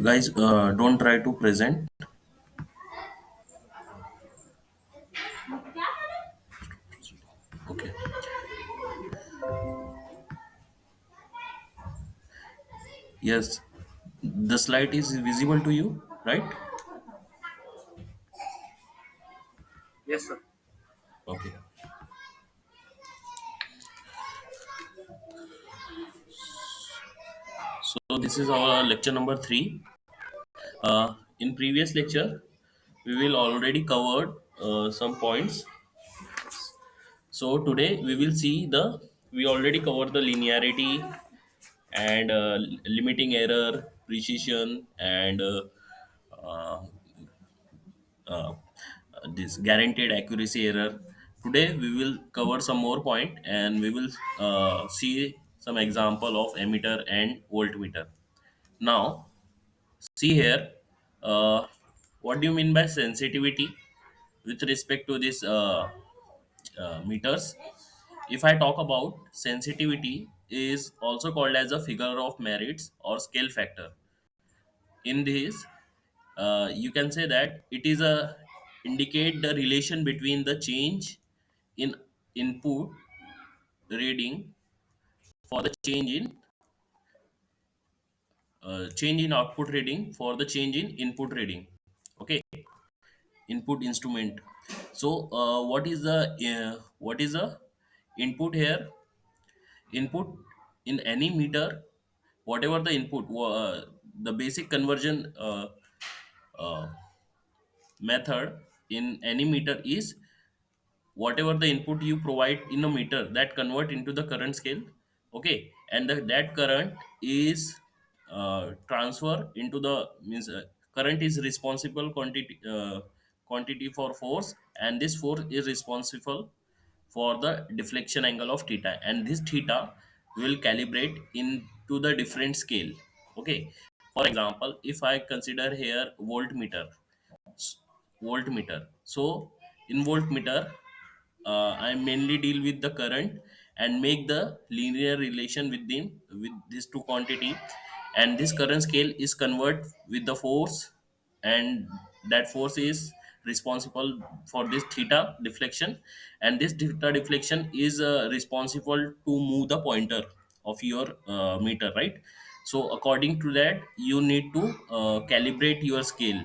Guys, don't try to present. Okay. Yes, the slide is visible to you, right? Yes, sir. Okay. So this is our lecture number three. In previous lecture, we will already covered some points. So today we will see we already covered the linearity and limiting error, precision, and uh, uh, this guaranteed accuracy error. Today we will cover some more point and we will see some example of emitter and voltmeter. Now see here, uh, what do you mean by sensitivity with respect to this meters? If I talk about sensitivity is also called as a figure of merits or scale factor. In this, you can say that it is a indicate the relation between the change in input reading for the change in output reading for the change in input reading. Okay, input instrument. So what is the input here? Input in any meter, whatever the input, the basic conversion uh, method in any meter is whatever the input you provide in a meter that convert into the current scale. Okay, and that current is transfer into the means current is responsible quantity for force, and this force is responsible for the deflection angle of theta, and this theta will calibrate into the different scale. Okay, for example, if I consider here voltmeter. So in voltmeter, I mainly deal with the current and make the linear relation with these two quantity, and this current scale is convert with the force, and that force is responsible for this theta deflection, and this theta deflection is responsible to move the pointer of your meter, right? So according to that you need to calibrate your scale.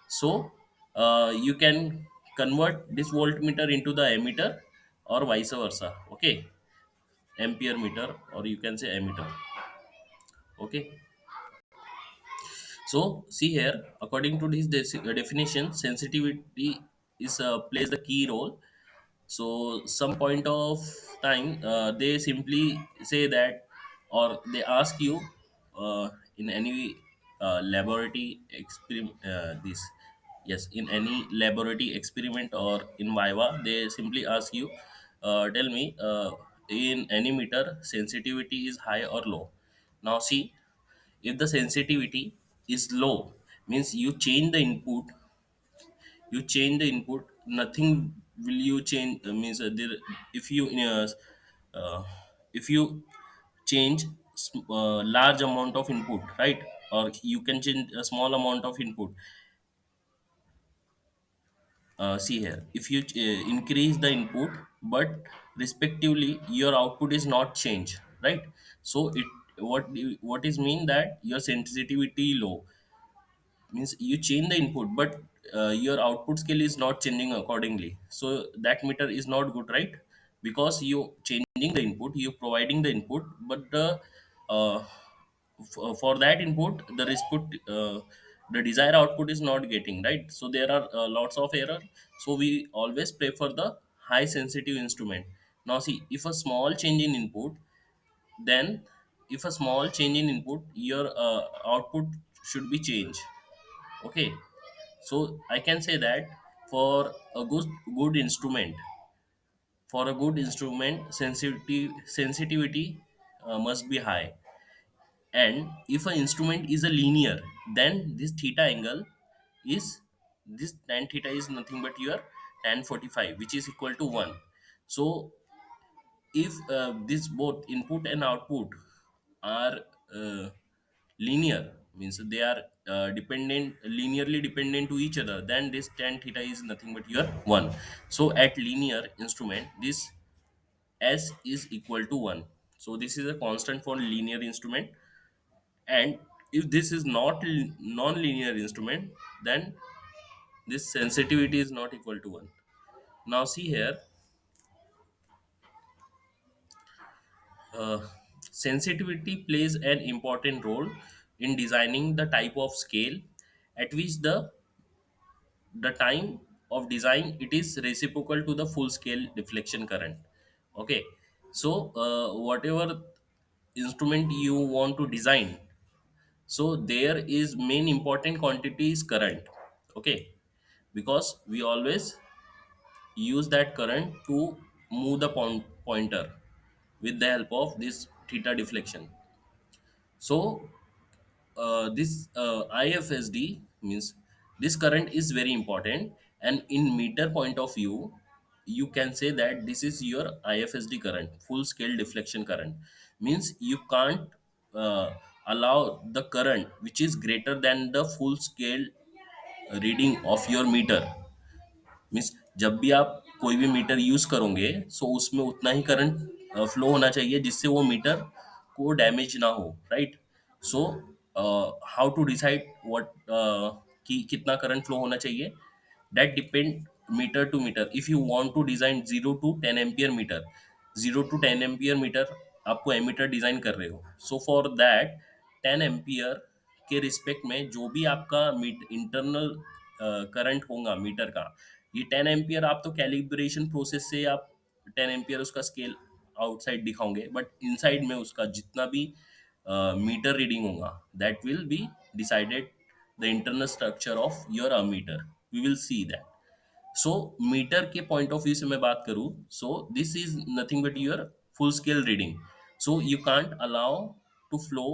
So you can convert this voltmeter into the ammeter or vice versa. Okay, ampere meter or you can say ammeter. Okay, so see here, according to this definition, sensitivity is plays the key role. So some point of time they simply say that, or they ask you in any laboratory experiment, this yes, in any laboratory experiment or in viva they simply ask you, tell me, in any meter sensitivity is high or low. Now see, if the sensitivity is low, means you change the input, nothing will you change, means there, if you uh, if you change large amount of input, right, or you can change a small amount of input. See here, if you increase the input but respectively your output is not changed, right? So it, what is mean that your sensitivity low, means you change the input but your output scale is not changing accordingly, so that meter is not good, right? Because you changing the input, you providing the input, but uh, for that input the desired output is not getting, right? So there are lots of error. So we always prefer the high sensitive instrument. Now see, if a small change in input, then if a small change in input, your output should be changed. Okay, so I can say that for a good instrument, sensitivity must be high, and if an instrument is a linear, then this theta angle is, this tan theta is nothing but your tan 45, which is equal to 1. So if this both input and output are uh, linear, means they are dependent, linearly dependent to each other, then this tan theta is nothing but your 1. So at linear instrument, this s is equal to 1. So this is a constant for linear instrument. And if this is not non-linear instrument, then this sensitivity is not equal to 1. Now see here, uh, sensitivity plays an important role in designing the type of scale at which the time of design it is reciprocal to the full scale deflection current. Okay, so whatever instrument you want to design, so there is main important quantity is current. Okay, because we always use that current to move the pointer with the help of this theta deflection. So this IFSD means this current is very important, and in meter point of view, you can say that this is your IFSD current, full scale deflection current. Means you can't uh, allow the current which is greater than the full scale reading of your meter. Means जब भी आप कोई भी metre use करोगे, सो उसमें उतना ही current flow होना चाहिए जिससे वो मीटर को डैमेज ना हो, right? So how to decide what कि कितना करंट फ्लो होना चाहिए, that depend meter to meter. If you want to design 0 to 10 ampere meter, 0 to 10 ampere meter आपको एमीटर डिजाइन कर रहे हो, सो फॉर दैट 10 एम्पियर के रिस्पेक्ट में जो भी आपका इंटरनल करंट होगा मीटर का, ये 10 एम्पियर आप तो कैलिब्रेशन प्रोसेस से आप 10 एम्पियर उसका स्केल आउटसाइड दिखाओगे, बट इनसाइड में उसका जितना भी मीटर रीडिंग होगा, that will be decided the internal structure of your meter, we will see that. So meter के पॉइंट ऑफ व्यू से मैं बात करूं, so this is nothing but your full scale reading. So you can't allow to flow,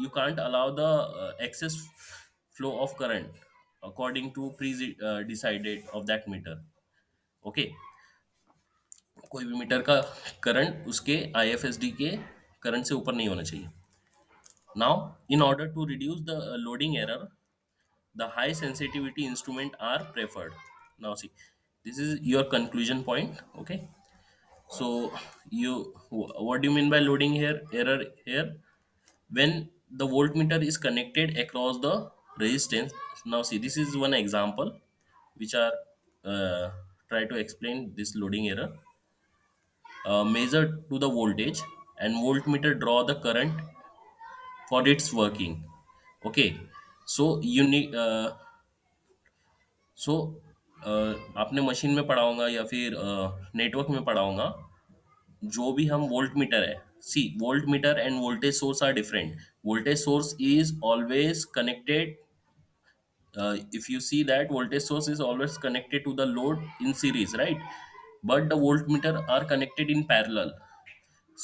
you can't allow the excess flow of current according to pre decided of that meter. Okay, कोई भी metre का current उसके आईएफएसडी के current से ऊपर नहीं होना चाहिए. Now, in order to reduce the loading error, the high sensitivity instrument are preferred. Now, see, this is your conclusion point. Okay, so what do you mean by loading here error here? When the voltmeter is connected across the resistance. Now, see, this is one example which are uh, try to explain this loading error. Measure to the voltage, and voltmeter draw the current for its working. Okay, so you need सो आपने machine में पढ़ा होगा या फिर network में पढ़ा होगा, जो भी हम वोल्ट मीटर है, see volt meter and voltage source are different. Voltage source is always connected, if you see that voltage source is always connected to the load in series, right? But the voltmeter are connected in parallel.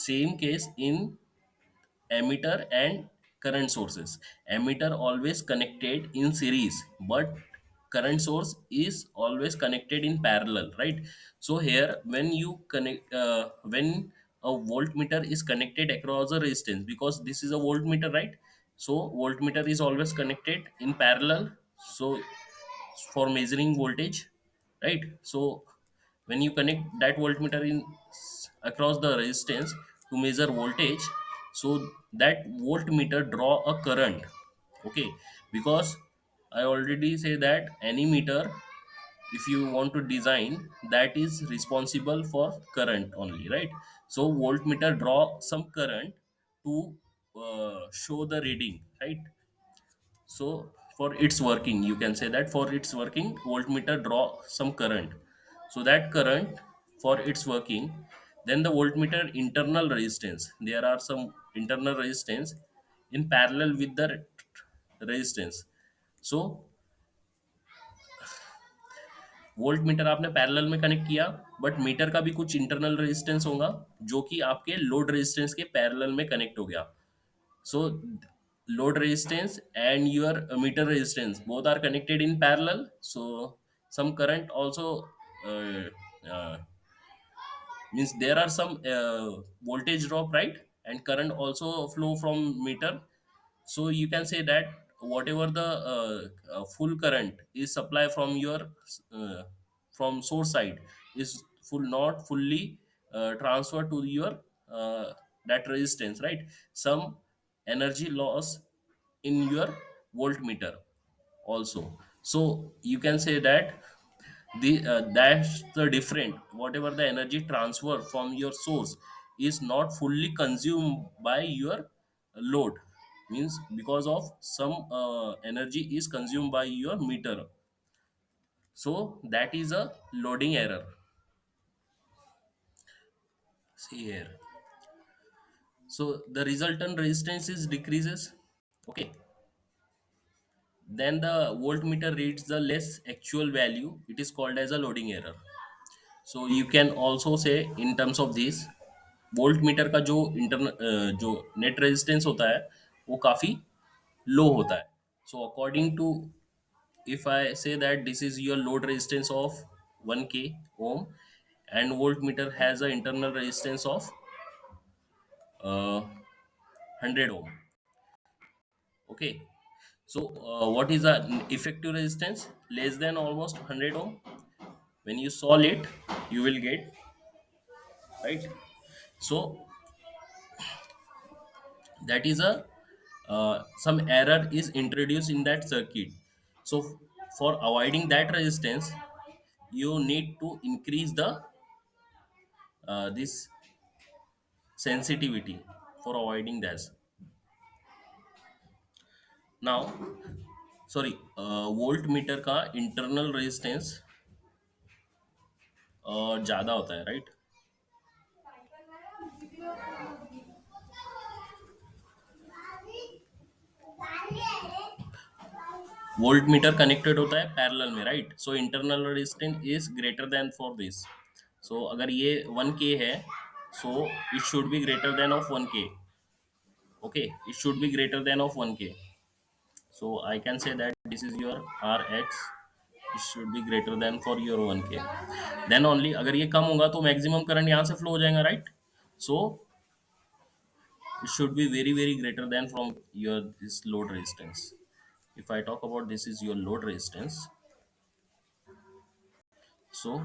Same case in emitter and current sources. Emitter always connected in series, but current source is always connected in parallel, right? So here when you connect, when a voltmeter is connected across a resistance, because this is a voltmeter, right? So voltmeter is always connected in parallel, so for measuring voltage, right? So when you connect that voltmeter in across the resistance to measure voltage, so that voltmeter draw a current. Okay, because I already say that any meter, if you want to design, that is responsible for current only, right? So voltmeter draw some current to show the reading, right? So for its working, you can say that for its working, voltmeter draw some current. So that current for its working, then the voltmeter internal resistance. There are some internal resistance in parallel with the resistance. So volt meter आपने parallel में connect किया, but metre का भी कुछ internal resistance होगा जो कि आपके लोड रेजिस्टेंस के पैरेलल में कनेक्ट हो गया. So load resistance and your meter resistance both are connected in parallel. So some current also uh, uh, means there are some voltage drop, right? and current also flow from meter. So you can say that whatever the full current is supply from your uh, from source side is full not fully transferred to your uh, that resistance, right? Some energy loss in your voltmeter also. So you can say that that's the different whatever the energy transfer from your source is not fully consumed by your load, means because of some energy is consumed by your meter. So that is a loading error. See here, so the resultant resistance is decreases. Okay, then the voltmeter reads the less actual value, it is called as a loading error. So you can also say in terms of this, volt meter का जो जो net resistance होता है वो काफ़ी low होता है. So according to, if I say that this is your load resistance of 1k ohm and voltmeter has a internal resistance of 100 ohm. Okay, so what is the effective resistance? Less than almost 100 ohm. When you solve it, you will get, right. So that is a some error is introduced in that circuit. So for avoiding that resistance, you need to increase the this sensitivity for avoiding this. Now, sorry, volt meter का internal resistance ज़्यादा होता है, right. Volt meter connected होता है parallel में, right. So internal resistance is greater than for this. So अगर ये 1k है, so it should be greater than of 1k. Okay, it should be greater than of 1k. So I can say that this is your rx, it should be greater than for your 1k. Then only अगर ये कम होगा तो maximum current यहाँ से flow हो जाएगा, right. So it should be very very greater than from your this load resistance. If I talk about this is your load resistance, so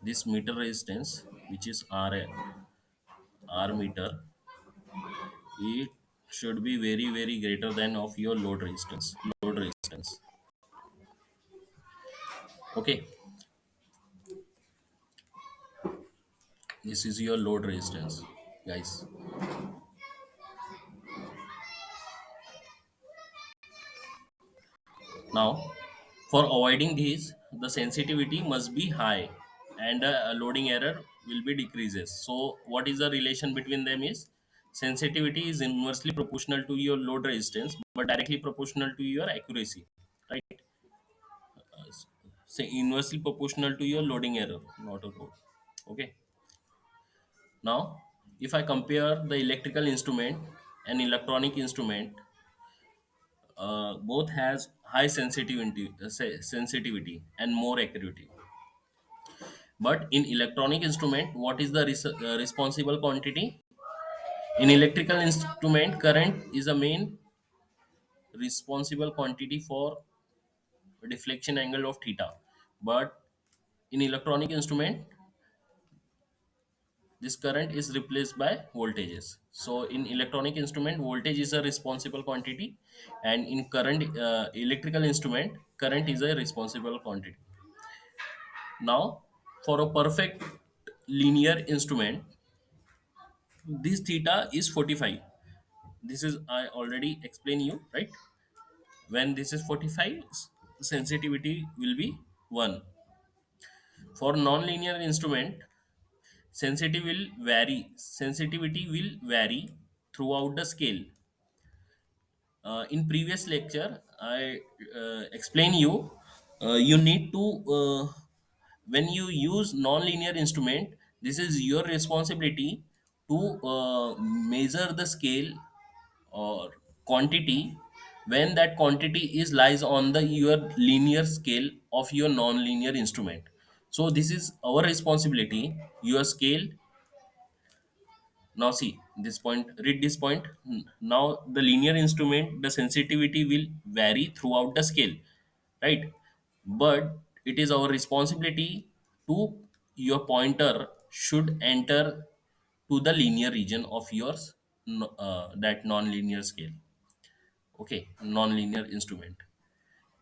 this meter resistance which is r meter, it should be very very greater than of your load resistance. Okay, this is your load resistance, guys. Now, for avoiding these, the sensitivity must be high and loading error will be decreases. So what is the relation between them is, sensitivity is inversely proportional to your load resistance but directly proportional to your accuracy, right. Say inversely proportional to your loading error, not a load. Okay. Now, if I compare the electrical instrument and electronic instrument, both has high sensitivity and more accuracy. But in electronic instrument, what is the responsible quantity? In electrical instrument, current is the main responsible quantity for deflection angle of theta. But in electronic instrument, this current is replaced by voltages. So in electronic instrument, voltage is a responsible quantity, and in current electrical instrument, current is a responsible quantity. Now, for a perfect linear instrument, this theta is 45. This is I already explained you, right. When this is 45, sensitivity will be 1. For non-linear instrument, sensitivity will vary throughout the scale. In previous lecture, I explain you, you need to when you use non-linear instrument, this is your responsibility to measure the scale or quantity when that quantity is lies on the your linear scale of your non-linear instrument. So this is our responsibility. Your scale, now see, this point, read this point. Now the linear instrument, the sensitivity will vary throughout the scale, right? But it is our responsibility to, your pointer should enter to the linear region of yours, that non-linear scale. Okay, non linear instrument,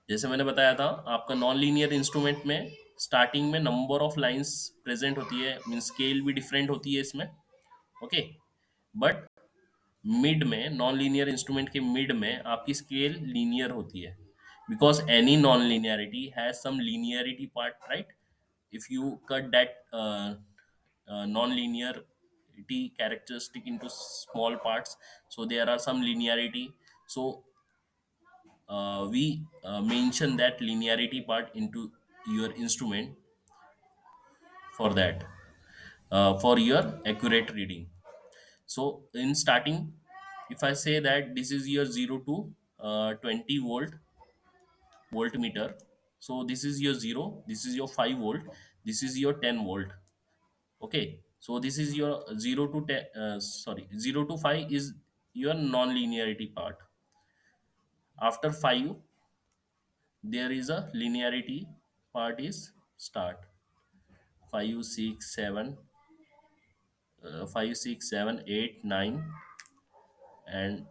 जैसे मैंने बताया था, आपका non linear instrument में starting में number of lines present होती है, mean scale भी डिफरेंट होती है इसमें। ओके, बट मिड में, नॉन लीनियर इंस्ट्रूमेंट के मिड में आपकी स्केल लीनियर होती है, because any non linearity has some linearity part, right? if you cut that non-linearity characteristic into small parts, so there are some linearity. So we mention that linearity part into your instrument for that, for your accurate reading. So in starting, if I say that this is your 0 to 20 voltmeter, so this is your 0, this is your 5 volt, this is your 10 volt. Okay, so this is your 0 to 10, 0 to 5 is your non-linearity part. After 5, there is a linearity part is start. 5, 6, 7, 5, 6, 7, 8, 9 and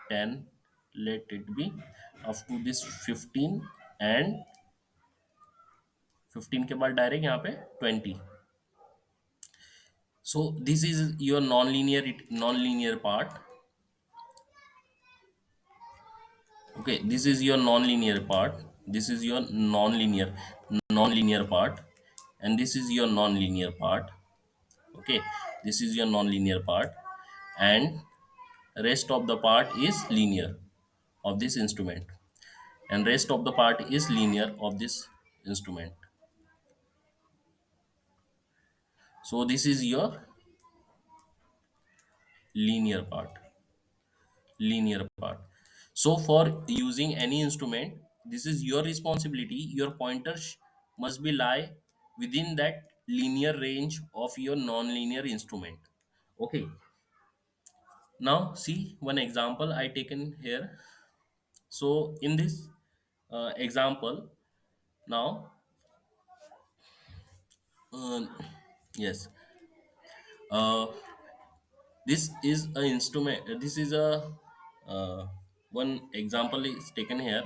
10, let it be up to this 15, and 15 के बाद direct यहाँ पे 20. So this is your non-linear part. Okay, this is your non-linear part, this is your non-linear part, and this is your non-linear part. Okay, this is your non-linear part, and rest of the part is linear of this instrument, and rest of the part is linear of this instrument. So this is your linear part, linear part. So for using any instrument, this is your responsibility, your pointer must be lie within that linear range of your non-linear instrument. Okay, now see one example I taken here. So in this example, now uh, yes, uh, this is a instrument, this is a uh, one example is taken here,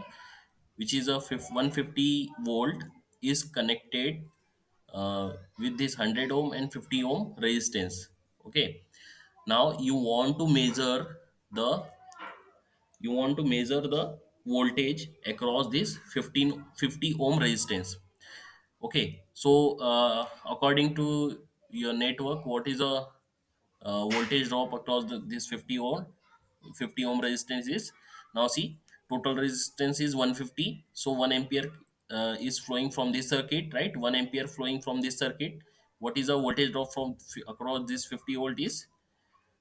which is a 150 volt is connected with this 100 ohm and 50 ohm resistance. Okay, now you want to measure the voltage across this 50 ohm resistance. Okay, so according to your network, what is a voltage drop across this 50 ohm resistance is, now see, total resistance is 150, so 1 ampere is flowing from this circuit, right? 1 ampere flowing from this circuit. What is a voltage drop from across this 50 volt is,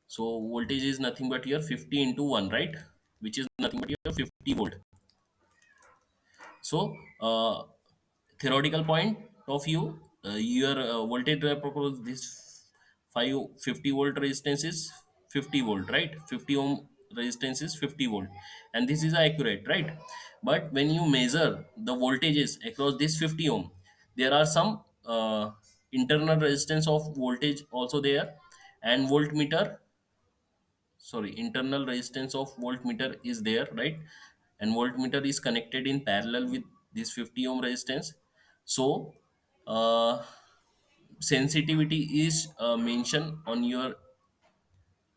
so voltage is nothing but your 50 into 1, right? Which is nothing but your 50 volt. So theoretical point of view, your voltage drop across this 50 volt resistance is 50 volt, right? 50 ohm resistance is 50 volt, and this is accurate, right? But when you measure the voltages across this 50 ohm, there are some internal resistance of voltage also there, and voltmeter, sorry, internal resistance of voltmeter is there, right? And voltmeter is connected in parallel with this 50 ohm resistance. So uh, sensitivity is mentioned on your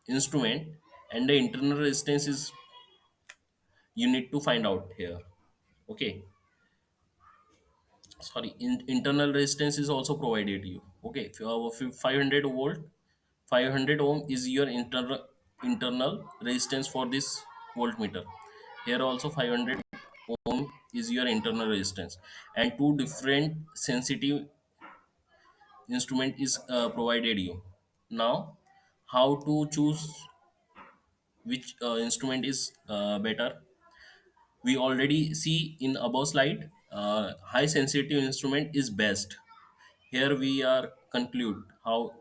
instrument, and the internal resistance is, you need to find out here. Okay, sorry, internal resistance is also provided to you. Okay, if you have a 500 volt, 500 ohm is your internal resistance for this voltmeter. Here also 500 ohm is your internal resistance, and two different sensitive instrument is provided you. Now how to choose which instrument is better? We already see in above slide, high sensitive instrument is best. Here we are conclude how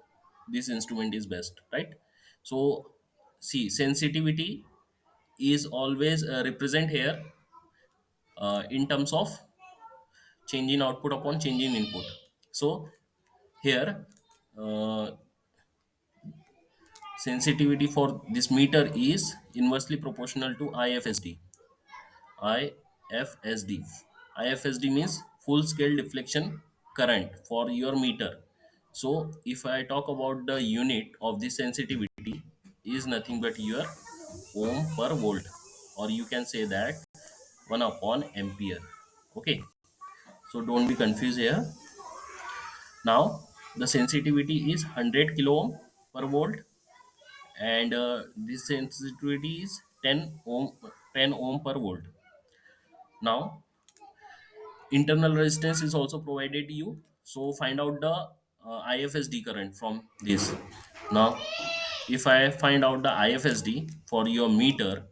this instrument is best, right? So see, sensitivity is always represent here in terms of change in output upon change in input. So here, uh, sensitivity for this meter is inversely proportional to IFSD. IFSD. IFSD means full scale deflection current for your meter. So if I talk about the unit of this sensitivity is nothing but your ohm per volt, or you can say that 1 upon ampere. Okay, so don't be confused here. Now the sensitivity is 100 kilo ohm per volt, and this sensitivity is 10 ohm per volt. Now internal resistance is also provided to you, so find out the IFSD current from this. Now if I find out the IFSD for your meter,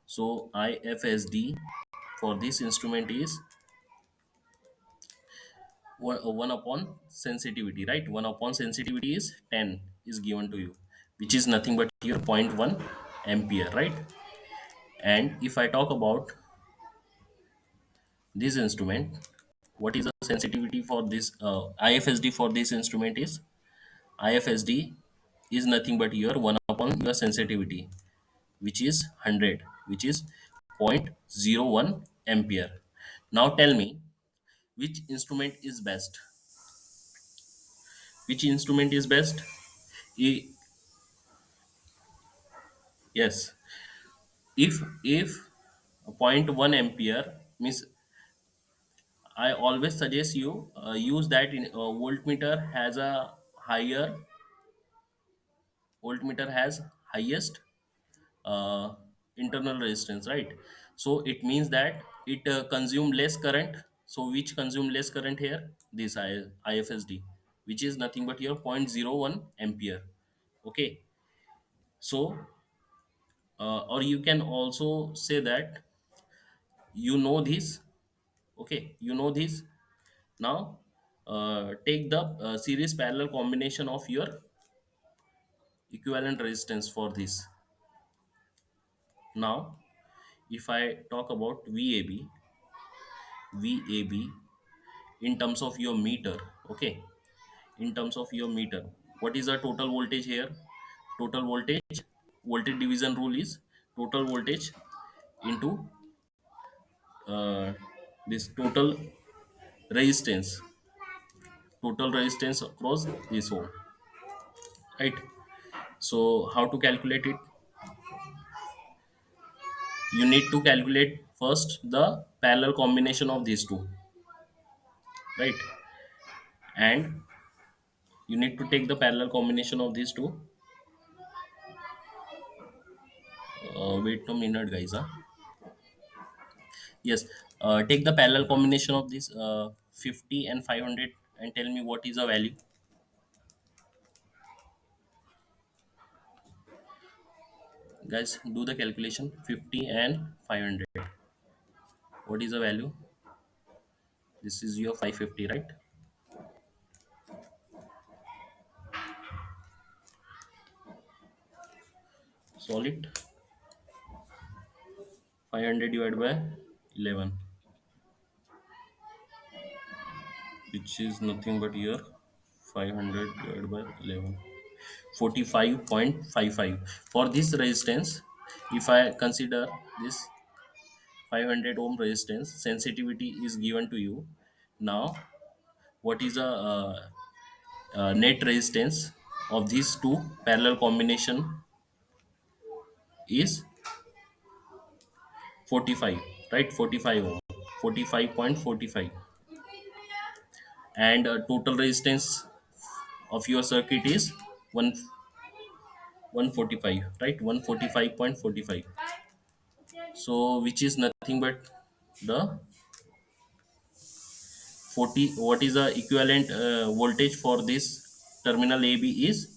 so IFSD for this instrument is 1 upon sensitivity, right? 1 upon sensitivity is 10 is given to you, which is nothing but your zero point 0.1 ampere, right? And if I talk about this instrument, what is the sensitivity for this IFSD for this instrument is IFSD is nothing but your 1 upon your sensitivity, which is 100, which is 0.01 ampere. Now tell me, which instrument is best? Which instrument is best? E- yes, if zero point 0.1 ampere means, I always suggest you use that in voltmeter has a higher voltmeter has highest uh, internal resistance, right? So it means that it consume less current. So which consume less current here? This IFSD, which is nothing but your 0.01 ampere. Okay, so or you can also say that you know this. Okay, you know this. Now take the series parallel combination of your equivalent resistance for this. Now if I talk about VAB in terms of your meter, okay, in terms of your meter, what is the total voltage here? Total voltage division rule is total voltage into uh, this resistance total resistance across this hole, right? So how to calculate it? You need to calculate first the parallel combination of these two, right? And you need to take the parallel combination of these two. Wait a minute, guys. Huh? Yes, take the parallel combination of this 50 and 500 and tell me what is the value. Guys, do the calculation. 50 and 500. What is the value? This is your 550, right? Solid 500 divided by 11, which is nothing but your 500 divided by 11. 45.55 for this resistance. If I consider this 500 ohm resistance, sensitivity is given to you. Now what is the net resistance of these two parallel combination is 45, right? 45 ohm, 45.45, and total resistance of your circuit is 1 145, right? 145.45. So which is nothing but the 40. What is the equivalent voltage for this terminal AB is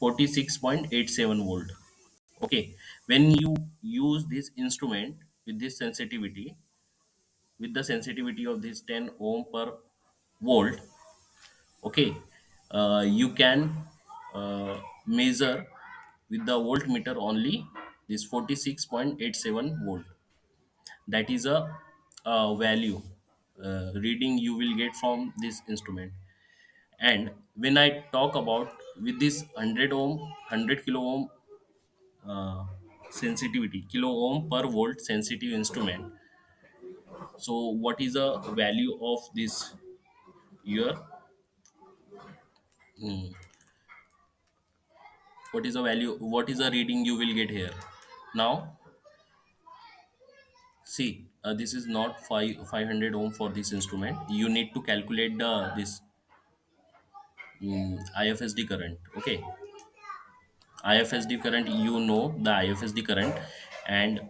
46.87 volt. Okay, when you use this instrument with this sensitivity, with the sensitivity of this 10 ohm per volt, okay, you can measure with the voltmeter only this 46.87 volt. That is a value reading you will get from this instrument. And when I talk about with this 100 ohm 100 kilo ohm uh, sensitivity, kilo ohm per volt sensitive instrument, so what is the value of this here? Hmm. What is the value, what is the reading you will get here? Now see, this is not 500 ohm for this instrument. You need to calculate the this IFSD current. Okay, IFSD current, you know the IFSD current. And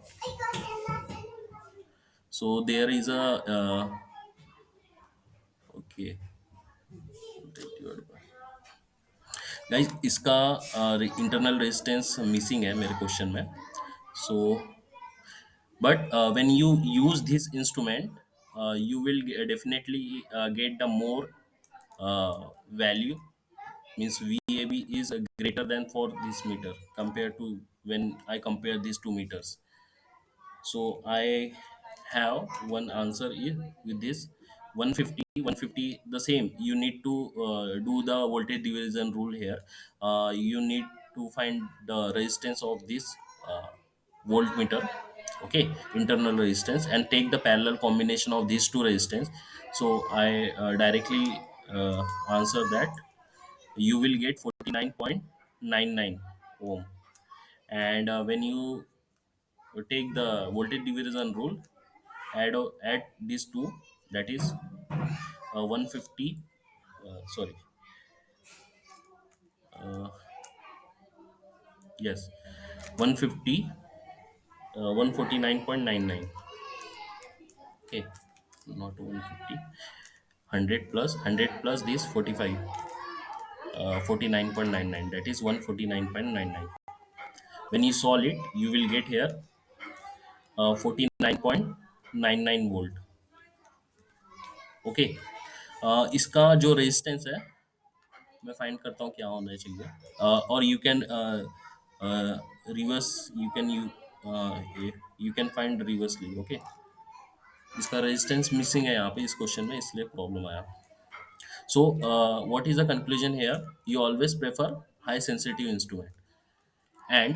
so there is a okay, guys इसका internal resistance missing है मेरे question में. सो but when you use this instrument, you will definitely get the more value, means VAB is greater than for this meter compared to when I compare these two meters. So I have one answer is with this 150 150 the same. You need to do the voltage division rule here. You need to find the resistance of this uh, voltmeter, okay, internal resistance, and take the parallel combination of these two resistance. So I directly answer that you will get 49.99 ohm. And when you take the voltage division rule, add these two, that is 150, sorry, uh, yes, 150, 149.99. Okay, not 150, 100 plus 100 plus this 45, 49.99, that is 149.99. When you solve it, you will get here 49.99 volt. Okay, इसका जो resistance है मैं find करता हूँ क्या होना चाहिए. और you can reverse, you can find reversely. Okay, इसका रेजिस्टेंस मिसिंग है यहाँ पे इस क्वेश्चन में, इसलिए प्रॉब्लम आया. So what is the conclusion here? You always prefer high sensitive instrument. And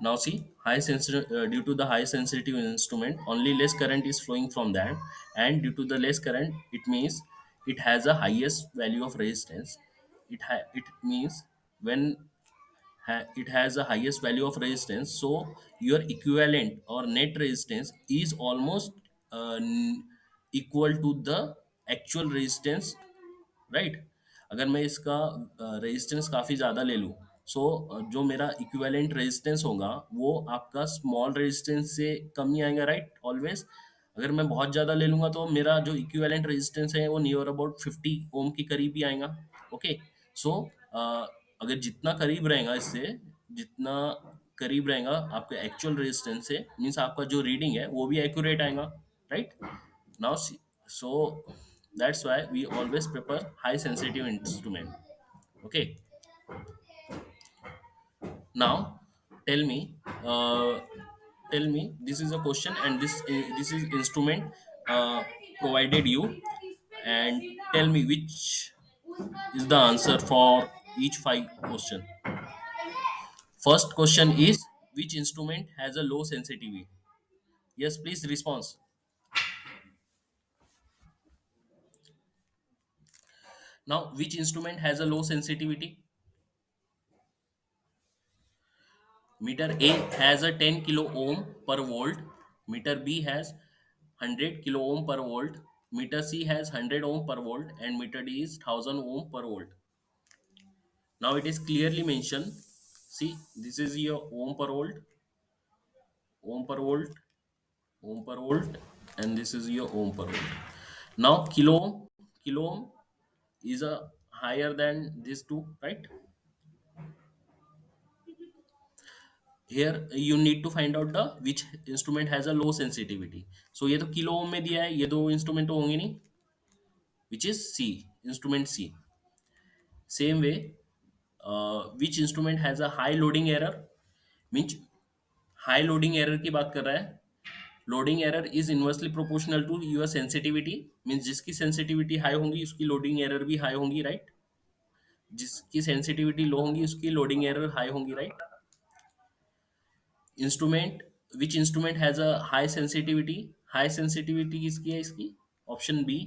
now see, high sensitive, due to the high sensitive instrument, only less current is flowing from that, and due to the less current, it means it has a highest value of resistance. It means when it has a highest value of resistance, so your equivalent or net resistance is almost equal to the actual resistance, right. अगर मैं इसका resistance काफ़ी ज़्यादा ले लूँ, सो जो मेरा equivalent resistance होगा वो आपका स्मॉल रेजिस्टेंस से कम ही आएगा, राइट, ऑलवेज. अगर मैं बहुत ज़्यादा ले लूँगा तो मेरा जो इक्विवेलेंट रेजिस्टेंस है वो नियर अबाउट 50 ओम के करीब ही आएगा. ओके, सो अगर जितना करीब रहेगा इससे, जितना करीब रहेगा आपके एक्चुअल रेजिस्टेंस से, मीन्स आपका जो रीडिंग है वो भी एक्यूरेट आएगा, right. Now see, so that's why we always prefer high sensitive instrument. Okay, now tell me, tell me, this is a question, and this is instrument provided you, and tell me which is the answer for each five question. First question is, which instrument has a low sensitivity? Yes, please response. Now, which instrument has a low sensitivity? Meter A has a 10 kilo ohm per volt. Meter B has 100 kilo ohm per volt. Meter C has 100 ohm per volt, and meter D is 1000 ohm per volt. Now it is clearly mentioned. See, this is your ohm per volt, ohm per volt, and this is your ohm per volt. Now kilo ohm is a higher than these two, right? Here you need to find out the which instrument has a low sensitivity. So ये तो kilo ohm में दिया है, ये दो instrument तो होंगे नहीं, which is C, instrument C. Same way, which instrument has a high loading error? Means high loading error की बात कर रहा है. Loading error is inversely proportional to your sensitivity. Means जिसकी सेंसिटिविटी हाई होंगी उसकी लोडिंग एरर भी high होंगी, राइट. जिसकी सेंसिटिविटी लो होंगी उसकी लोडिंग एरर हाई होंगी, right. Instrument, which instrument has a high sensitivity. High sensitivity किसकी है इसकी? Option B,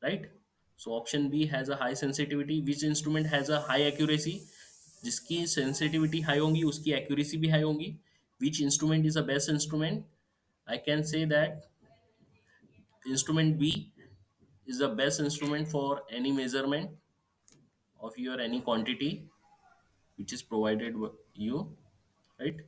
right. So option B has a high sensitivity. Which instrument has a high accuracy. जिसकी sensitivity high होंगी उसकी accuracy भी high होंगी. Which instrument is the best instrument? I can say that instrument B is the best instrument for any measurement of your any quantity which is provided you, right.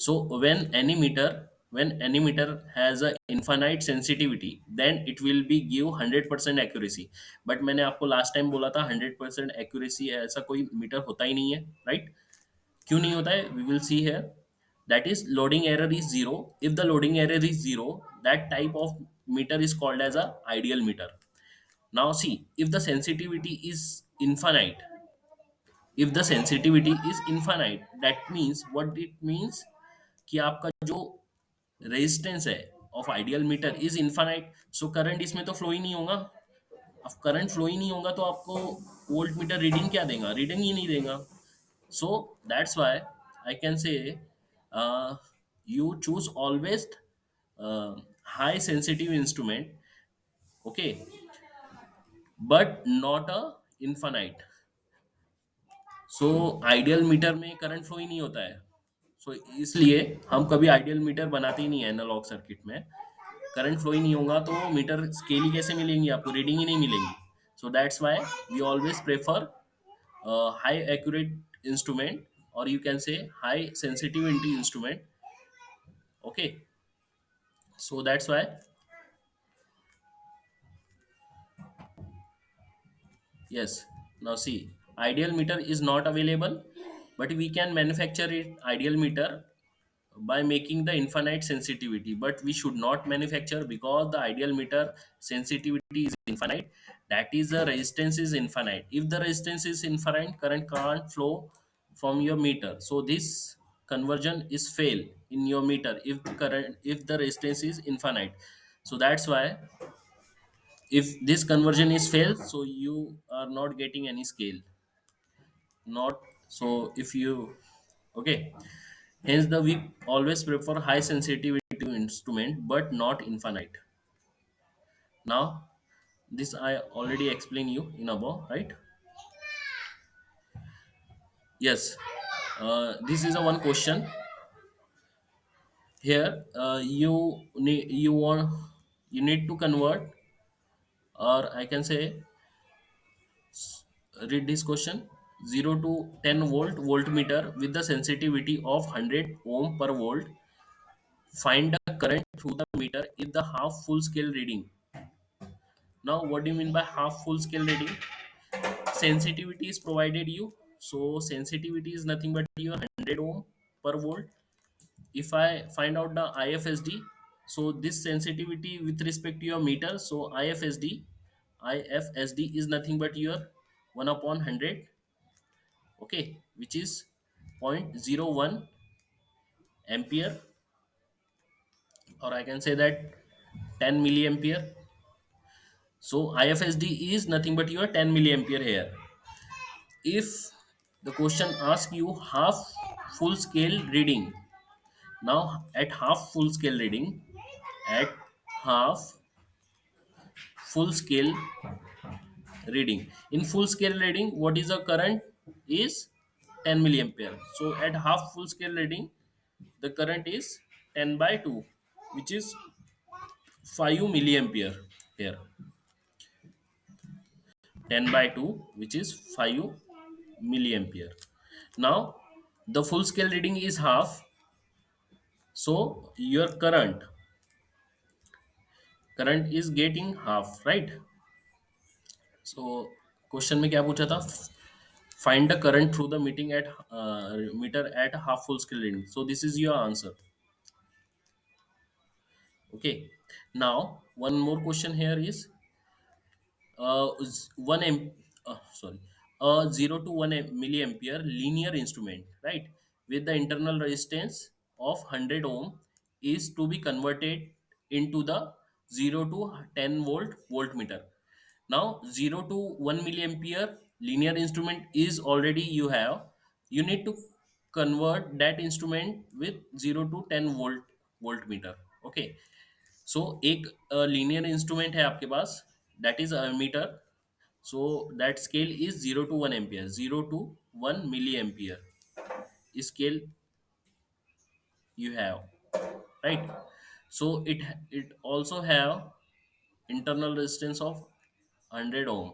So when any meter has a infinite sensitivity, then it will be give 100% accuracy. But मैंने आपको last time बोला था 100% accuracy ऐसा कोई metre होता ही नहीं है, right. क्यों नहीं होता है? We will see here. That is, loading error is zero. If the loading error is zero, that type of meter is called as a ideal meter. Now see, if the sensitivity is infinite, if the sensitivity is infinite, that means what it means कि आपका जो resistance है of ideal meter is infinite. So current इसमें तो flow ही नहीं होगा. अब करंट फ्लो ही नहीं होगा तो आपको वोल्ट मीटर रीडिंग क्या देगा? रीडिंग ही नहीं देगा. So that's why I can say, you choose always high sensitive instrument, okay, but not a infinite. So ideal meter में करंट फ्लो ही नहीं होता है. सो इसलिए हम कभी आइडियल मीटर बनाते ही नहीं है एनालॉग सर्किट में. करंट फ्लो ही नहीं होगा तो मीटर स्केल ही कैसे मिलेंगी आपको? रीडिंग ही नहीं मिलेंगी. So that's why we always prefer high accurate instrument, or you can say high sensitivity instrument, okay. So that's why, yes. Now see, ideal meter is not available, but we can manufacture it ideal meter by making the infinite sensitivity. But we should not manufacture, because the ideal meter sensitivity is infinite. That is, the resistance is infinite. If the resistance is infinite, current can't flow from your meter. So this conversion is fail in your meter if the resistance is infinite. So that's why if this conversion is failed, so you are not getting any scale. Not so if you, okay. Hence the we always prefer high sensitivity instrument but not infinite. Now this I already explained you in above, right? Yes. This is a one question here. You need to convert, or I can say, read this question. 0 to 10 volt voltmeter with the sensitivity of 100 ohm per volt. Find the current through the meter if the half full scale reading. Now, what do you mean by half full scale reading? Sensitivity is provided you. So, sensitivity is nothing but your 100 ohm per volt. If I find out the IFSD, so this sensitivity with respect to your meter, so IFSD is nothing but your 1 upon 100, okay, which is 0.01 ampere, or I can say that 10 milliampere. So IFSD is nothing but your 10 milliampere here. If the question asks you half full scale reading, now at half full scale reading, at half full scale reading, in full scale reading, what is the current? Is 10 milliampere. So at half full scale reading, the current is 10 by 2, which is 5 milliampere here. 10 by 2, which is 5 milliampere. Now the full scale reading is half, so your current is getting half, right. So question में क्या पूछा था? Find the current through the meter at half full scale reading. So this is your answer, okay. Now one more question here is, 1 sorry, 0 to 1 milliampere linear instrument, right, with the internal resistance of 100 ohm is to be converted into the 0 to 10 volt voltmeter. Now 0 to 1 milliampere linear instrument is already you have. You need to convert that instrument with 0 to 10 volt voltmeter. Okay, सो एक linear instrument है आपके पास, that is meter. So that scale is 0 to 1 ampere, 0 to 1 milli ampere scale you have, right? So it also have internal resistance of 100 ohm.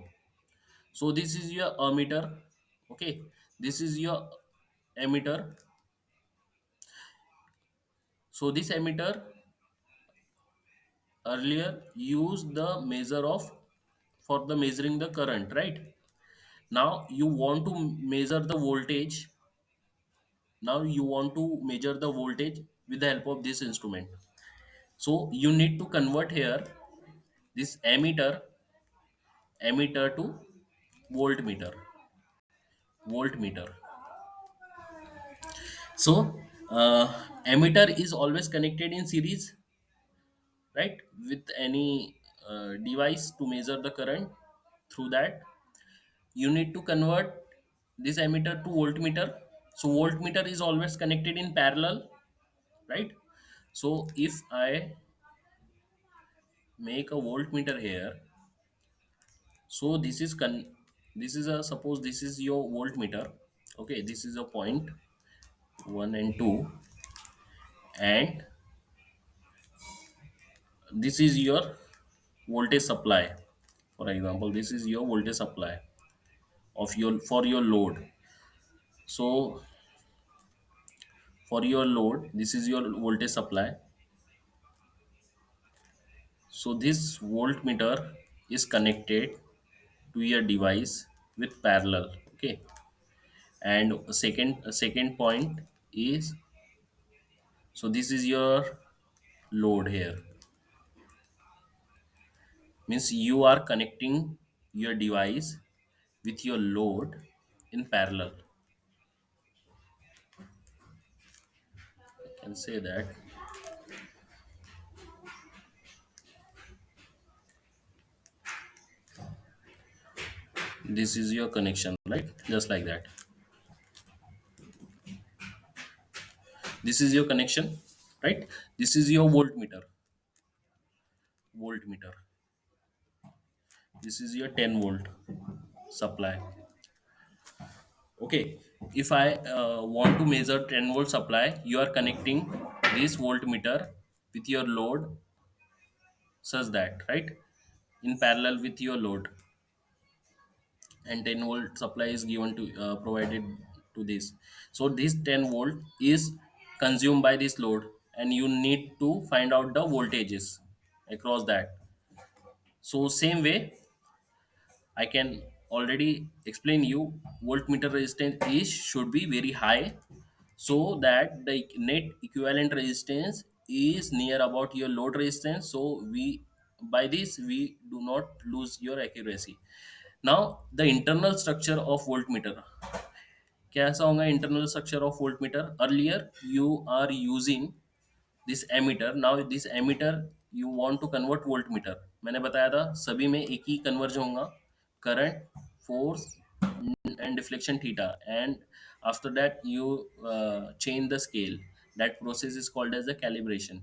So this is your ammeter. Okay, this is your emitter. So this emitter earlier used the measure of for the measuring the current, right? Now you want to measure the voltage. Now you want to measure the voltage with the help of this instrument. So you need to convert here this emitter to voltmeter. Voltmeter. So emitter is always connected in series, right? With any device to measure the current. Through that, you need to convert this emitter to voltmeter. So voltmeter is always connected in parallel, right? So if I make a voltmeter here, so this is a, suppose this is your voltmeter. Okay, this is a point 1 and 2, and this is your voltage supply. For example, this is your voltage supply of your for your load. So for your load, this is your voltage supply. So this voltmeter is connected to your device with parallel. Okay, and a second point is, so this is your load here, means you are connecting your device with your load in parallel. I can say that this is your connection, right? Just like that, this is your connection, right? This is your voltmeter. This is your 10 volt supply. Okay, if I want to measure 10 volt supply, you are connecting this voltmeter with your load, such that, right, in parallel with your load, and 10 volt supply is given to provided to this. So this 10 volt is consumed by this load, and you need to find out the voltages across that. So same way, I can already explain you, voltmeter resistance is should be very high, so that the net equivalent resistance is near about your load resistance. So we, by this we do not lose your accuracy. Now the internal structure of voltmeter, कैसा होगा internal structure of voltmeter? Earlier you are using this emitter. Now this emitter you want to convert voltmeter. मैंने बताया था सभी में एक ही conversion होगा, current, force and deflection theta, and after that you change the scale. That process is called as the calibration.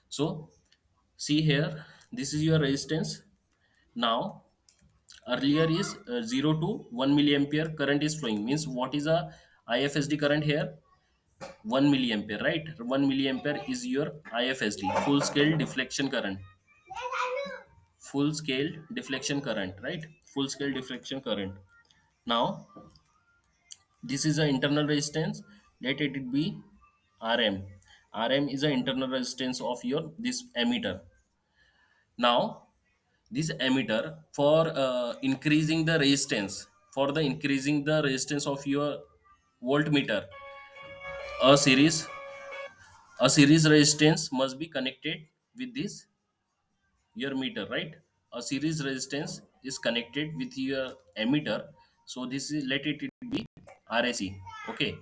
So see here, this is your resistance. Now earlier is 0 to 1 milliampere current is flowing, means what is a IFSD current here? 1 milliampere, right? 1 milliampere is your IFSD, full scale deflection current. Full scale deflection current, right? Full scale deflection current. Now this is the internal resistance, let it be Rm. Rm is the internal resistance of your this emitter. Now this emitter, for increasing the resistance, for the increasing the resistance of your voltmeter, a series resistance must be connected with this your meter, right? A series resistance is connected with your emitter. So this is, let it be RAC. Okay,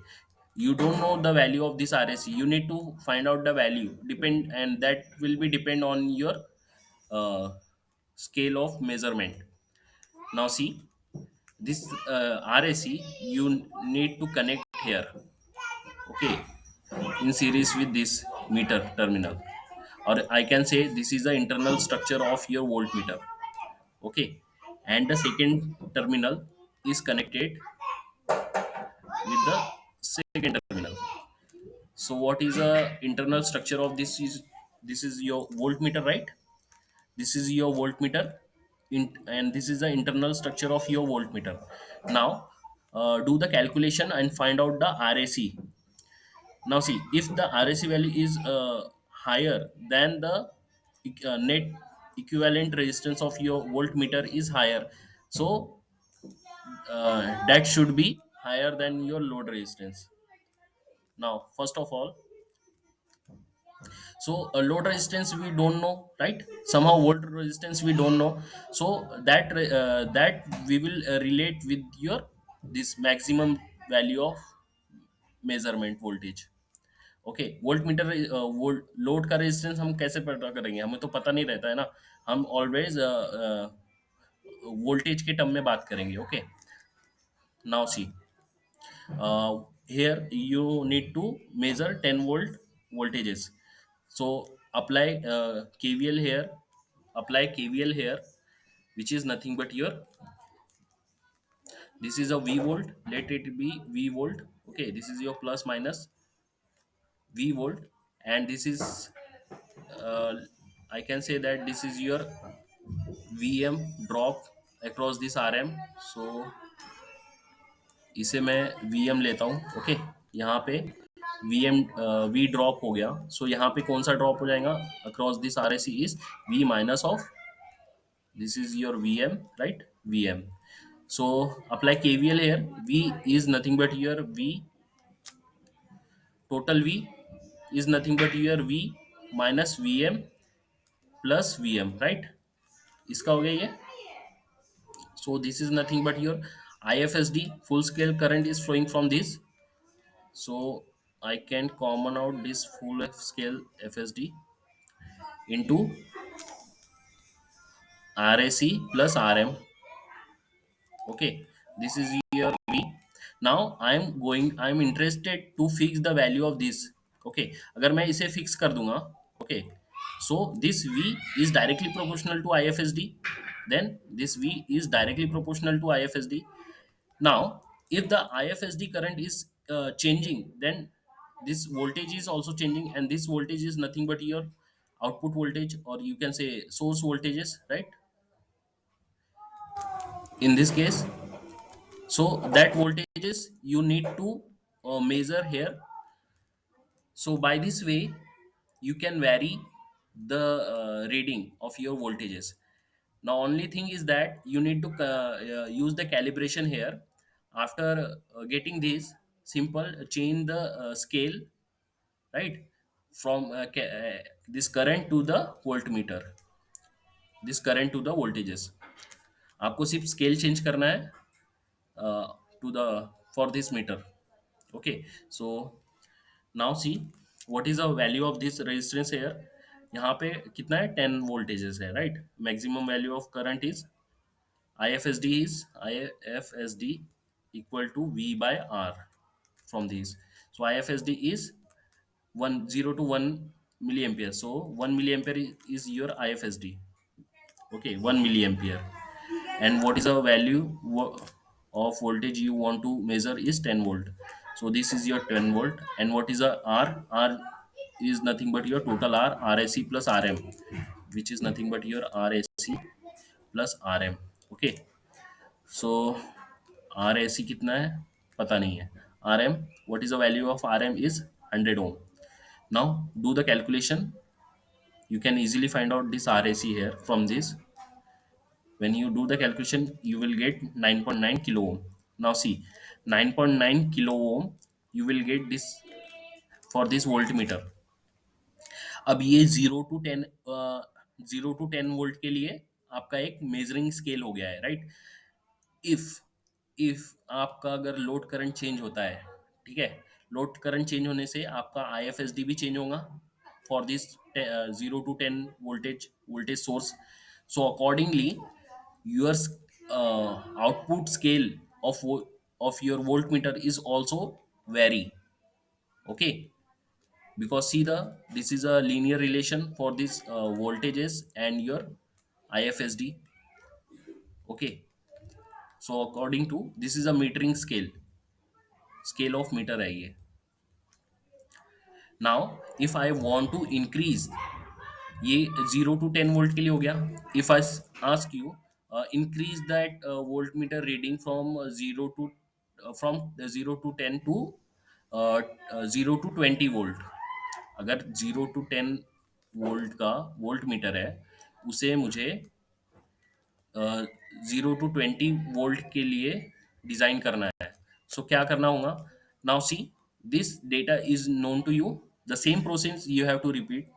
you don't know the value of this RAC, you need to find out the value, depend, and that will be depend on your uh, scale of measurement. Now see, this RAC you need to connect here, okay, in series with this meter terminal, or I can say this is the internal structure of your voltmeter, okay, and the second terminal is connected with the second terminal. So what is the internal structure of this is your voltmeter, right? This is your voltmeter, and this is the internal structure of your voltmeter. Now do the calculation and find out the RAC. Now see, if the RAC value is higher than the net equivalent resistance of your voltmeter is higher, so that should be higher than your load resistance. Now first of all, so a load resistance we don't know, right? Somehow volt resistance we don't know, so that we will relate with your this maximum value of measurement voltage. Okay, volt meter volt load का resistance हम कैसे पता करेंगे, हमें तो पता नहीं रहता है ना। हम ऑलवेज वोल्टेज के टर्म में बात करेंगे, okay. Now see, here you need to measure 10 volt voltages, so apply KVL here, apply KVL here, which is nothing but your, this is a V volt, let it be V volt, okay, this is your plus minus V volt, and this is uh, I can say that this is your VM drop across this RM, so इसे मैं VM लेता हूँ, okay. यहाँ पे VM V drop हो गया, सो यहाँ पे कौन सा ड्रॉप हो जाएगा, across this RAC is V minus of, this is your VM, right? VM. So apply KVL here. V is nothing but your V, total V is nothing but your V minus VM plus VM, right? इसका हो गया ये, so this is nothing but your IFSD, full scale current is flowing from this, so I can common out this full scale FSD into RAC plus RM, okay. This is your V. Now I'm interested to fix the value of this, okay। अगर मैं इसे fix कर दूंगा, okay, so this V is directly proportional to IFSD, then this V is directly proportional to IFSD. Now if the IFSD current is changing, then this voltage is also changing, and this voltage is nothing but your output voltage, or you can say source voltages, right? In this case, so that voltages you need to measure here, so by this way you can vary the reading of your voltages. Now only thing is that you need to use the calibration here. After getting this, simple change the scale, right, from this current to the voltmeter, this current to the voltages, आपको सिर्फ scale change करना है to the for this meter, okay। So now see what is the value of this resistance here, यहाँ पे कितना है, 10 voltages है, right? Maximum value of current is IFSD equal to V by R from these, so IFSD is 10 to 1 milliampere, so 1 milliampere is your IFSD, okay, 1 milliampere. And what is the value of voltage you want to measure is 10 volt, so this is your 10 volt. And what is the R is nothing but your total RAC plus RM, which is nothing but your RAC plus RM, okay। So RAC कितना है पता नहीं है, RM, what is the value of RM is 100 ohm. Now do the calculation, you can easily find out this RAC here from this. When you do the calculation you will get 9.9 kilo ohm. Now see, 9.9 kilo ohm you will get this for this voltmeter. अब ये 0 to 10 0 to 10 volt के लिए आपका एक measuring scale हो गया है, right? If if आपका अगर लोड करंट चेंज होता है, ठीक है, लोड करंट चेंज होने से आपका IFSD भी चेंज होगा for this 0 to 10 voltage source. So accordingly, your output scale of of your voltmeter is also vary. Okay, because see the this is a linear relation for this voltages and your IFSD. Okay, so according to this is a metering scale of meter है ये. Now if I want to increase, ये 0 to 10 volt के लिए हो गया. If I ask you increase that volt meter reading from 0 to 10 to 0 to 20 volt. अगर 0 to 10 volt का volt meter है, उसे मुझे 0 to 20 वोल्ट के लिए डिजाइन करना है. सो क्या करना होगा? Now see, this data is known to you. The same process you have to repeat.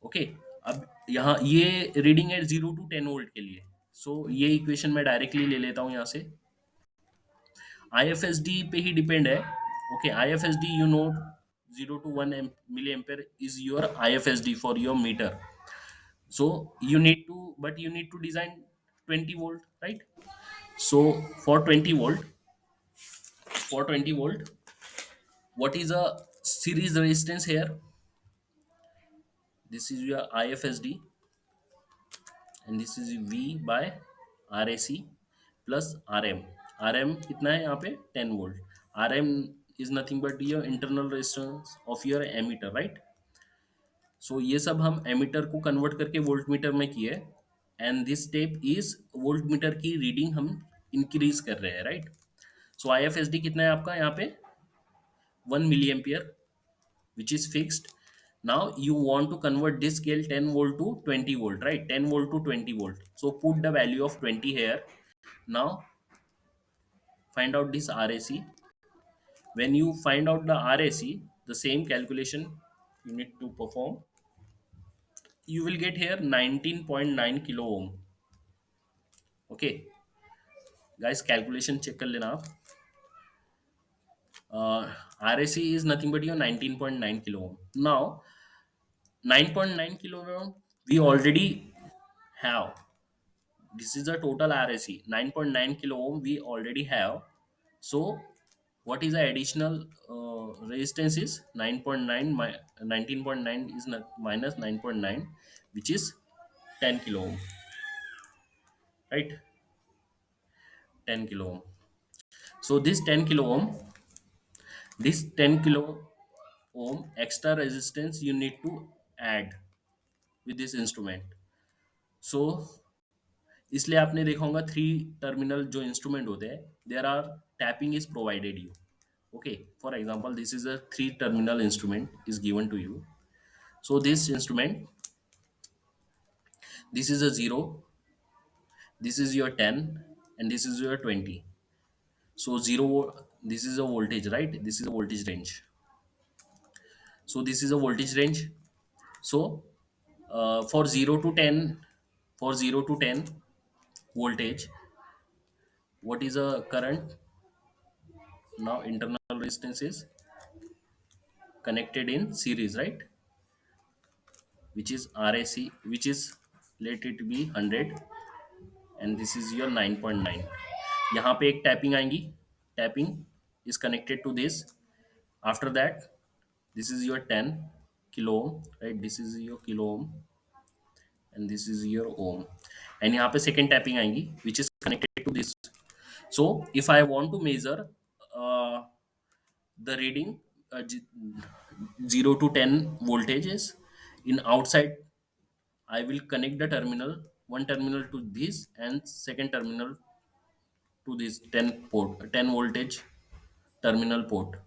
Okay, अब यहाँ ये रीडिंग है 0 to 10 वोल्ट के लिए. सो ये इक्वेशन मैं डायरेक्टली ले लेता हूँ यहाँ से. IFSD पे ही डिपेंड है. Okay, IFSD you know 0 to 1 milli ampere is your IFSD for your meter. So you need to design 20 volt, right? So for 20 volt, for 20 volt, what is a series resistance here? This is your IFSD, and this is V by RAC plus RM. RM कितना है यहाँ पे? 10 volt. RM is nothing but your internal resistance of your ammeter, right? सो ये सब हम ammeter को convert करके volt meter में किए. And this step is volt meter की रीडिंग हम इंक्रीज कर रहे हैं, राइट? सो IFSD कितना है आपका यहाँ पे? 1 milli ampere, which is fixed. Now you want to convert this scale 10 volt to 20 volt, right? 10 volt to 20 volt. So put the value of 20 here. Now find out this RAC. When you find out the RAC, the same calculation you need to perform. You will get here 19.9 kilo ohm. Okay guys, calculation check कर लेना आप. RAC इज nothing but योर 19.9 kilo ohm. नाउ 9.9 kilo ohm we already have. This is the total RAC. 9.9 kilo ohm we already have. So what is the additional resistance is 9.9 19.9 is minus 9.9, which is 10 kilo ohm, right? 10 kilo ohm. So this 10 kilo ohm extra resistance you need to add with this instrument. So इसलिए आपने देखा होगा 3 terminal जो instrument होते हैं, there are tapping is provided you. Okay, for example this is a 3 terminal instrument is given to you. So this instrument, this is a 0, this is your 10, and this is your 20. So 0, this is a voltage, right? This is a voltage range. So this is a voltage range. So for 0 to 10 voltage, what is a current? Now internal resistance is connected in series, right? Which is RAC, which is, let it be 100, and this is your 9.9. यहाँ पे एक tapping आएंगी. Tapping is connected to this. After that, this is your 10 kilo ohm, right? This is your kilo ohm, and this is your ohm. And यहाँ पे second tapping आएंगी, which is connected to this. So if I want to measure uh, the reading, 0 to 10 voltages in outside, I will connect the terminal, one terminal to this and second terminal to this 10 voltage terminal port.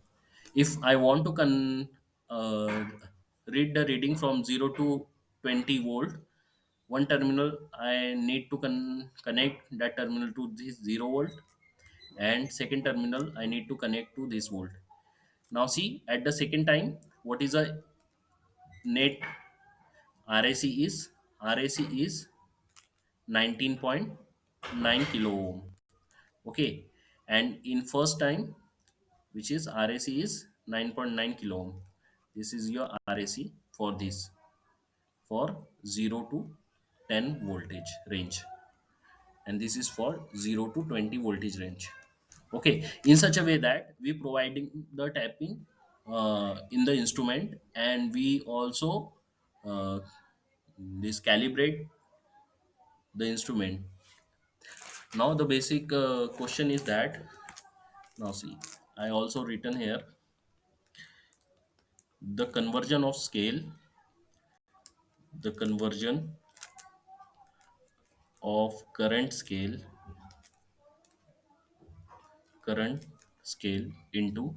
If I want to uh, read the reading from 0 to 20 volt, one terminal I need to connect that terminal to this 0 volt, and second terminal I need to connect to this volt. Now see, at the second time, what is a net RAC is 19.9 kilo ohm. Okay, and in first time which is RAC is 9.9 kilo ohm. This is your RAC for this, for 0 to 10 voltage range, and this is for 0 to 20 voltage range. Okay, in such a way that we providing the tapping in the instrument, and we also uh, this calibrate the instrument. Now the basic question is that, now see, I also written here the conversion of scale, the conversion of current scale into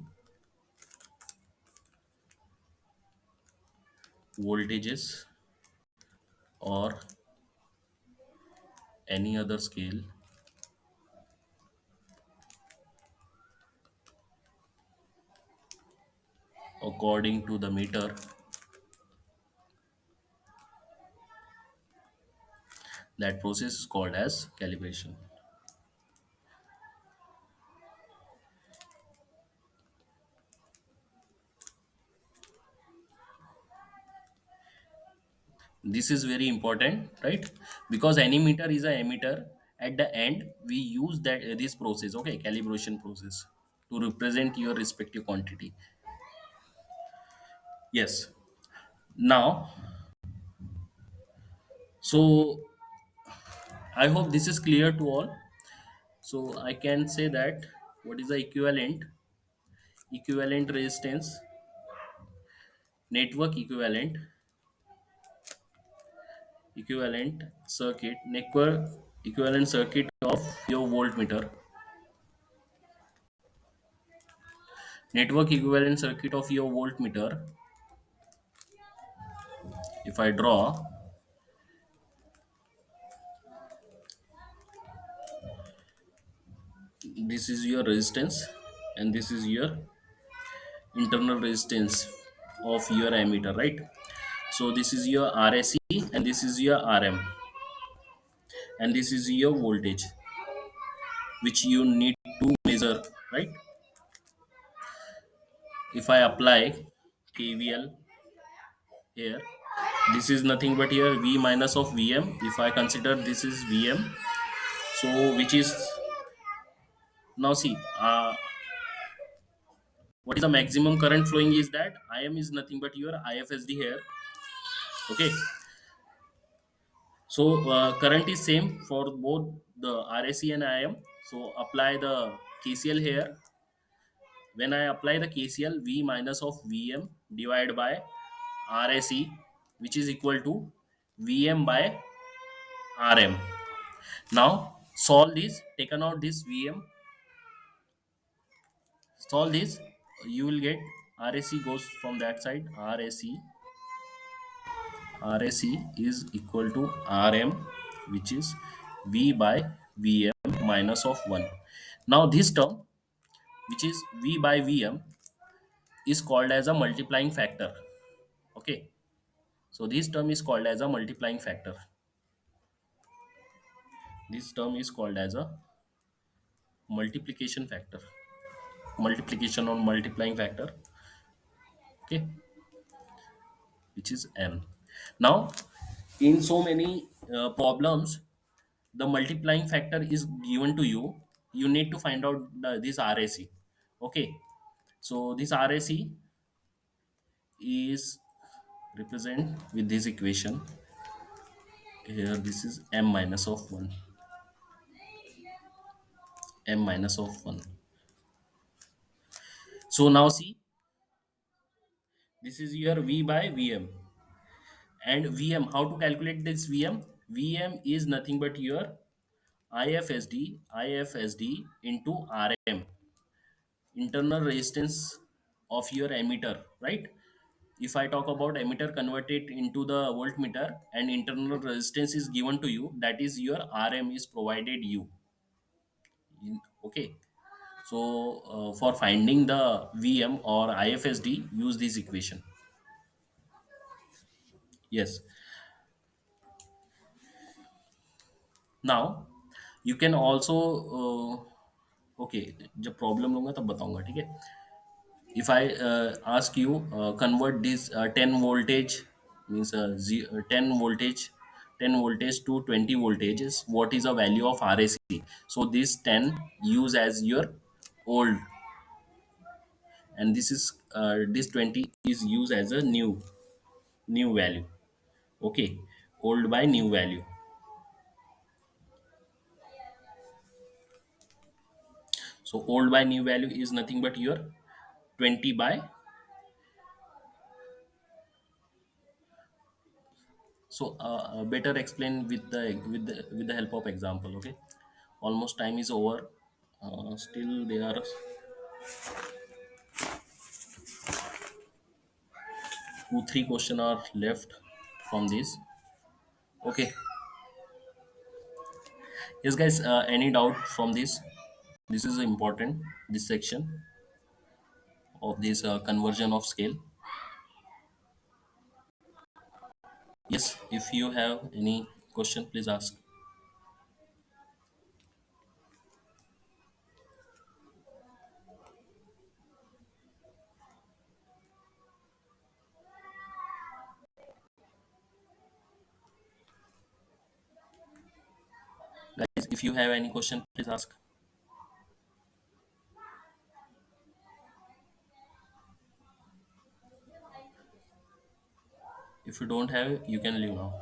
voltages or any other scale according to the meter. That process is called as calibration. This is very important, right? Because any meter is a emitter. At the end we use that this process, okay, calibration process, to represent your respective quantity. Yes. Now, so I hope this is clear to all. So I can say that what is the equivalent resistance, network equivalent circuit of your voltmeter, network equivalent circuit of your voltmeter. If I draw, this is your resistance and this is your internal resistance of your ammeter, right? So this is your RAC and this is your RM, and this is your voltage which you need to measure, right? If I apply KVL here, this is nothing but here V minus of VM. If I consider this is VM, so which is, now see, what is the maximum current flowing is that IM is nothing but your IFSD here. Okay, so current is same for both the RAC and IM. So apply the KCL here. When I apply the KCL, V minus of VM divided by RAC, which is equal to VM by RM. Now solve this, taken out this VM, solve this, you will get RAC goes from that side. RAC is equal to RM, which is V by VM minus of 1. Now this term, which is V by VM, is called as a multiplying factor. Okay, so this term is called as a multiplying factor. This term is called as a multiplication factor, multiplication or multiplying factor. Okay, which is M. Now in so many problems, the multiplying factor is given to you. You need to find out this RAC. Okay, so this RAC is represent with this equation here. This is M minus of 1, M minus of 1. So now see, this is your V by VM, and VM, how to calculate this VM? VM is nothing but your IFSD into RM, internal resistance of your emitter, right? If I talk about emitter, convert it into the voltmeter, and internal resistance is given to you, that is your RM is provided you. Okay, so for finding the VM or IFSD, use this equation. Yes. Now you can also okay, जब problem लूंगा तब बताऊंगा, ठीक है? If I ask you, convert this 10 voltage, means 10 voltage, 10 voltage to 20 voltages, what is the value of RAC? So this 10 use as your old, and this 20 is used as a new value. Okay, old by new value. So old by new value is nothing but your 20 by. So better explain with the help of example. Okay, almost time is over. Still there are 2 3 question are left from this. Okay, yes guys, any doubt from this? This is important, this section of this conversion of scale. Yes, if you have any question, please ask. Guys, if you have any question, please ask. If you don't have, you can leave now.